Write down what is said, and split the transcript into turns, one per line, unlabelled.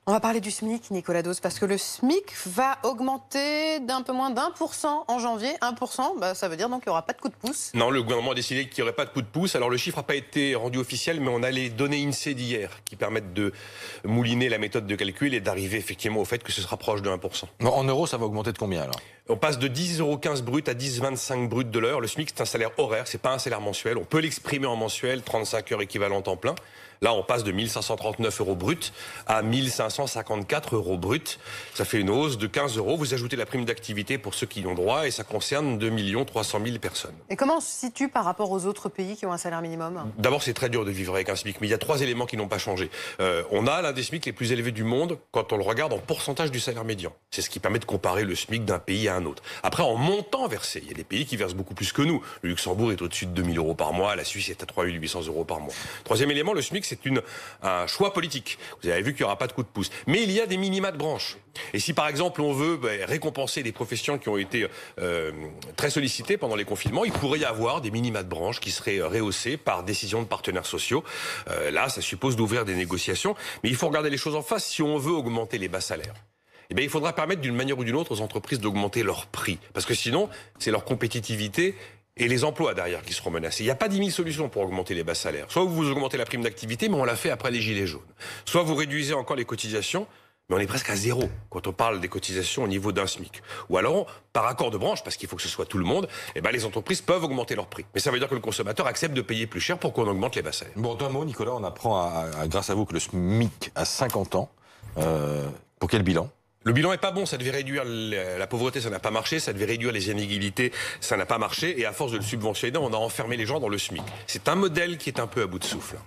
On va parler du SMIC, Nicolas Dos, parce que le SMIC va augmenter d'un peu moins d'1% en janvier. 1%, ça veut dire donc qu'il n'y aura pas de coup de pouce.
Non, le gouvernement a décidé qu'il n'y aurait pas de coup de pouce. Alors le chiffre n'a pas été rendu officiel, mais on a les données INSEE d'hier qui permettent de mouliner la méthode de calcul et d'arriver effectivement au fait que ce sera proche de 1%.
En euros, ça va augmenter de combien alors?
On passe de 10,15 € brut à 10,25 € brut de l'heure. Le SMIC, c'est un salaire horaire, c'est pas un salaire mensuel. On peut l'exprimer en mensuel, 35 heures équivalent temps plein. Là, on passe de 1539 € brut à 1554 € brut. Ça fait une hausse de 15 €. Vous ajoutez la prime d'activité pour ceux qui y ont droit et ça concerne 2 300 000 personnes.
Et comment on se situe par rapport aux autres pays qui ont un salaire minimum?
D'abord, c'est très dur de vivre avec un SMIC, mais il y a 3 éléments qui n'ont pas changé. On a l'un des SMIC les plus élevés du monde quand on le regarde en pourcentage du salaire médian. C'est ce qui permet de comparer le SMIC d'un pays à un autre. Après, en montant versé, il y a des pays qui versent beaucoup plus que nous. Le Luxembourg est au-dessus de 2 000 € par mois, la Suisse est à 3 800 € par mois. Troisième élément, le SMIC, c'est un choix politique. Vous avez vu qu'il n'y aura pas de coup de pouce. Mais il y a des minima de branche. Et si par exemple on veut récompenser des professions qui ont été très sollicitées pendant les confinements, il pourrait y avoir des minima de branche qui seraient rehaussés par décision de partenaires sociaux. Là, ça suppose d'ouvrir des négociations. Mais il faut regarder les choses en face. Si on veut augmenter les bas salaires, eh bien, il faudra permettre d'une manière ou d'une autre aux entreprises d'augmenter leurs prix. Parce que sinon, c'est leur compétitivité et les emplois derrière qui seront menacés. Il n'y a pas 10 000 solutions pour augmenter les bas salaires. Soit vous augmentez la prime d'activité, mais on l'a fait après les gilets jaunes. Soit vous réduisez encore les cotisations, mais on est presque à zéro quand on parle des cotisations au niveau d'un SMIC. Ou alors, par accord de branche, parce qu'il faut que ce soit tout le monde, eh ben, les entreprises peuvent augmenter leurs prix. Mais ça veut dire que le consommateur accepte de payer plus cher pour qu'on augmente les bas salaires.
Bon, d'un mot, Nicolas, on apprend grâce à vous que le SMIC a 50 ans. Pour quel bilan?
Le bilan est pas bon, ça devait réduire la pauvreté, ça n'a pas marché, ça devait réduire les inégalités, ça n'a pas marché, et à force de le subventionner, on a enfermé les gens dans le SMIC. C'est un modèle qui est un peu à bout de souffle.